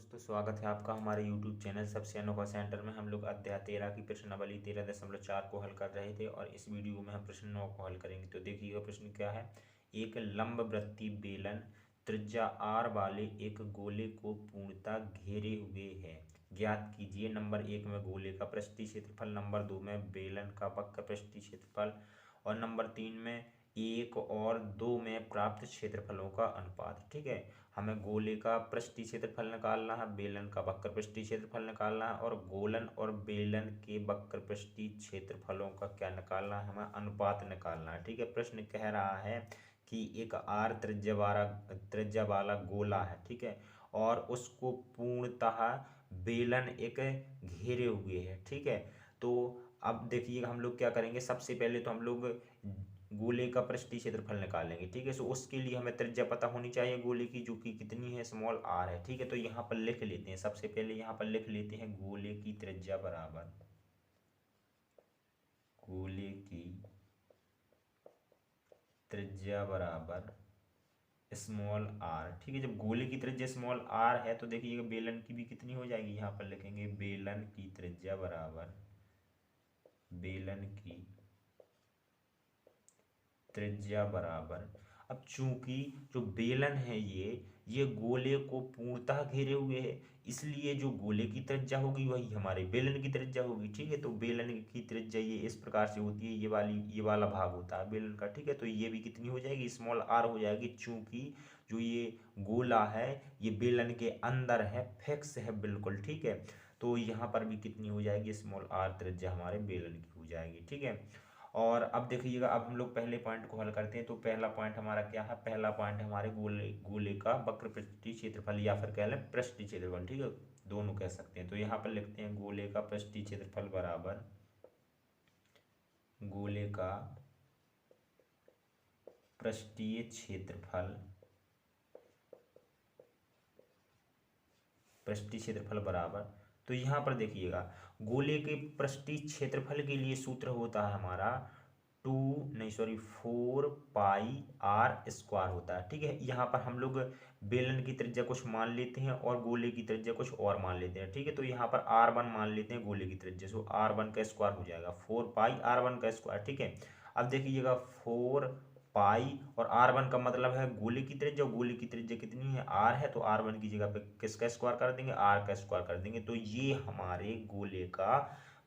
दोस्तों, स्वागत है आपका हमारे YouTube चैनल सबसे अनोखा सेंटर में। हम लोग अध्याय 13 की प्रश्नावली 13.4 को हल कर रहे थे और इस वीडियो में हम प्रश्न 9 को हल करेंगे। तो देखिएगा प्रश्न क्या है। एक लंबवृत्तीय बेलन त्रिज्या r वाले एक गोले को पूर्णतः घेरे हुए है। ज्ञात कीजिए नंबर 1 में गोले का पृष्ठीय क्षेत्रफल, नंबर 2 में बेलन का वक्र पृष्ठीय क्षेत्रफल और नंबर 3 में 1 और 2 में प्राप्त क्षेत्रफलों का अनुपात। ठीक है, हमें गोले का पृष्ठीय क्षेत्रफल निकालना है, बेलन का वक्र पृष्ठीय क्षेत्रफल निकालना है और गोलन और बेलन के वक्र पृष्ठीय क्षेत्रफलों का क्या निकालना है, हमें अनुपात निकालना है। ठीक है, प्रश्न कह रहा है कि एक आर त्रिज्या वाला गोला है। ठीक है, और उसको पूर्णतः बेलन एक घेरे हुए है। ठीक है, तो अब देखिए हम लोग क्या करेंगे। सबसे पहले तो हम लोग गोले का पृष्ठीय क्षेत्रफल निकालेंगे। ठीक है, सो उसके लिए हमें त्रिज्या पता होनी चाहिए गोले की, जो कि कितनी है, स्मॉल आर है। ठीक है, तो यहाँ पर लिख लेते हैं। सबसे पहले यहाँ पर लिख लेते हैं गोले की त्रिज्या बराबर स्मॉल आर। ठीक है, जब गोले की त्रिज्या स्मॉल आर है तो देखिएगा बेलन की भी कितनी हो जाएगी। यहाँ पर लिखेंगे बेलन की त्रिज्या बराबर अब चूंकि जो बेलन है ये गोले को पूर्णतः घेरे हुए है, इसलिए जो गोले की त्रिज्या होगी वही हमारे बेलन की त्रिज्या होगी। ठीक है, तो बेलन की त्रिज्या ये इस प्रकार से होती है, ये वाला भाग होता है बेलन का। ठीक है, तो ये भी कितनी हो जाएगी, स्मॉल आर हो जाएगी। चूंकि जो ये गोला है ये बेलन के अंदर है, फिक्स है बिल्कुल। ठीक है, तो यहाँ पर भी कितनी हो जाएगी, स्मॉल आर त्रिज्या हमारे बेलन की हो जाएगी। ठीक है, और अब देखिएगा, अब हम लोग पहले पॉइंट को हल करते हैं। तो पहला पॉइंट हमारा क्या है, पहला पॉइंट हमारे गोले का वक्र पृष्ठीय क्षेत्रफल या फिर कह लें पृष्ठीय क्षेत्रफल। ठीक है, दोनों कह सकते हैं। तो यहाँ पर लिखते हैं गोले का पृष्ठीय क्षेत्रफल बराबर गोले का पृष्ठीय क्षेत्रफल बराबर। तो यहाँ पर देखिएगा गोले के पृष्ठीय क्षेत्रफल के लिए सूत्र होता है हमारा 4 पाई आर स्क्वायर होता है। ठीक है, यहाँ पर हम लोग बेलन की त्रिज्या कुछ मान लेते हैं और गोले की त्रिज्या कुछ और मान लेते हैं। ठीक है, तो यहाँ पर r1 मान लेते हैं गोले की त्रिज्या, सो r1 का स्क्वायर हो जाएगा 4 पाई r1 का स्क्वायर। ठीक है, अब देखिएगा 4 पाई और r1 का मतलब है गोले की त्रिज्या, गोले की त्रिज्या कितनी है, r है, तो r1 की जगह पे किसका स्क्वायर कर देंगे, r का स्क्वायर कर देंगे। तो ये हमारे गोले का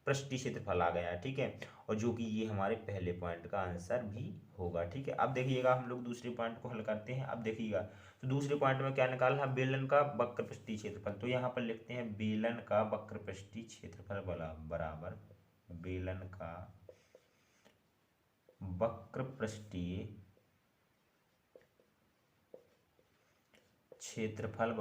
पृष्ठीय क्षेत्रफल आ गया है। ठीक है, और जो कि ये हमारे पहले पॉइंट का आंसर भी होगा। ठीक है, अब देखिएगा हम लोग दूसरे पॉइंट को हल करते हैं। अब देखिएगा तो दूसरे पॉइंट में क्या निकालना है, बेलन का वक्र पृष्ठीय क्षेत्रफल। तो यहाँ पर लिखते हैं बेलन का वक्र पृष्ठीय क्षेत्रफल बराबर बेलन का वक्र पृष्ठीय क्षेत्रफल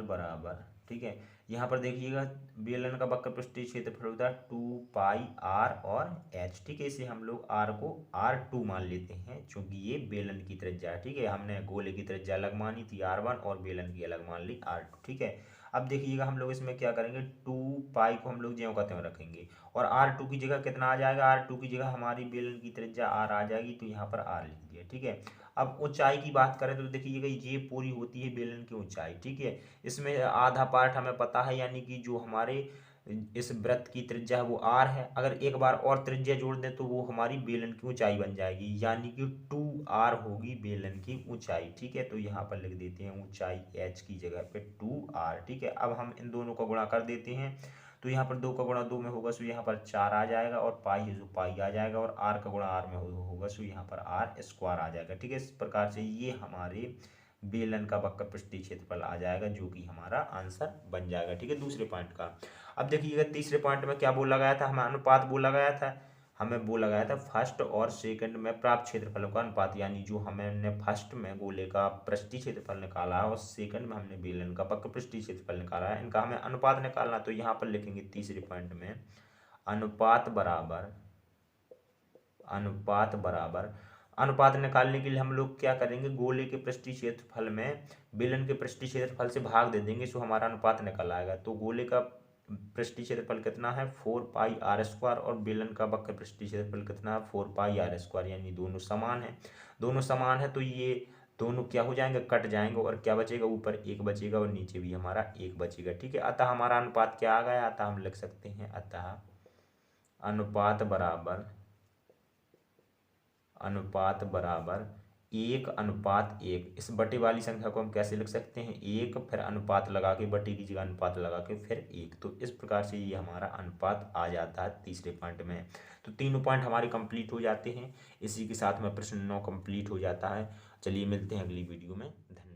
बराबर। ठीक है, यहाँ पर देखिएगा बेलन का वक्र पृष्ठीय क्षेत्रफल होता है 2 पाई आर और एच। ठीक है, इसे हम लोग आर को r2 मान लेते हैं, क्योंकि ये बेलन की त्रिज्या है। ठीक है, हमने गोले की त्रिज्या अलग मानी थी r1 और बेलन की अलग मान ली r2। ठीक है, अब देखिएगा हम लोग इसमें क्या करेंगे, 2 पाई को हम लोग ज्यों का त्यों रखेंगे और r2 की जगह कितना आ जाएगा, r2 की जगह हमारी बेलन की त्रिज्या r आ जाएगी, तो यहाँ पर r लिख दिया। ठीक है, अब ऊंचाई की बात करें तो देखिएगा ये पूरी होती है बेलन की ऊंचाई। ठीक है, इसमें आधा पार्ट हमें पता है, यानी कि जो हमारे इस वृत्त की त्रिज्या है वो r है। अगर एक बार और त्रिज्या जोड़ दें तो वो हमारी बेलन की ऊंचाई बन जाएगी, यानी कि 2r होगी बेलन की ऊंचाई। ठीक है, तो यहाँ पर लिख देते हैं ऊंचाई h की जगह पे 2r। ठीक है, अब हम इन दोनों का गुणा कर देते हैं। तो यहाँ पर 2 का गुणा 2 में होगा, सो यहाँ पर 4 आ जाएगा और पाई है जो पाई आ जाएगा, और r का गुणा r में होगा, सो यहाँ पर r स्क्वायर आ जाएगा। ठीक है, इस प्रकार से ये हमारे बेलन का वक्र पृष्ठीय क्षेत्रफल आ जाएगा, जो कि हमारा आंसर बन जाएगा। ठीक है, दूसरे पॉइंट का। अब देखिएगा तीसरे पॉइंट में क्या बोला गया था, हमें अनुपात बोला गया था। हमें बोला गया था फर्स्ट और सेकंड में प्राप्त क्षेत्रफलों का अनुपात, यानी जो हमने फर्स्ट में गोले का पृष्ठीय क्षेत्रफल निकाला है और सेकंड में हमने बेलन का वक्र पृष्ठीय क्षेत्रफल निकाला है, इनका हमें अनुपात निकालना। तो यहाँ पर लिखेंगे तीसरे पॉइंट में अनुपात निकालने के लिए हम लोग क्या करेंगे, गोले के पृष्ठीय क्षेत्रफल में बेलन के पृष्ठीय क्षेत्रफल से भाग दे देंगे, सो हमारा अनुपात निकल आएगा। तो गोले का पृष्ठीय क्षेत्रफल कितना है, 4 पाई आर स्क्वायर, और बेलन का वक्र पृष्ठीय क्षेत्रफल कितना है, 4 पाई आर स्क्वायर, यानी दोनों समान है। तो ये दोनों क्या हो जाएंगे, कट जाएंगे और क्या बचेगा, ऊपर एक बचेगा और नीचे भी हमारा एक बचेगा। ठीक है, अतः हमारा अनुपात क्या आ गया, अतः हम लिख सकते हैं अतः अनुपात बराबर 1:1। इस बटे वाली संख्या को हम कैसे लिख सकते हैं, 1 फिर अनुपात लगा के, बटे की जगह अनुपात लगा के फिर 1। तो इस प्रकार से ये हमारा अनुपात आ जाता है तीसरे पॉइंट में। तो तीनों पॉइंट हमारे कंप्लीट हो जाते हैं। इसी के साथ में प्रश्न 9 कंप्लीट हो जाता है। चलिए मिलते हैं अगली वीडियो में। धन्यवाद।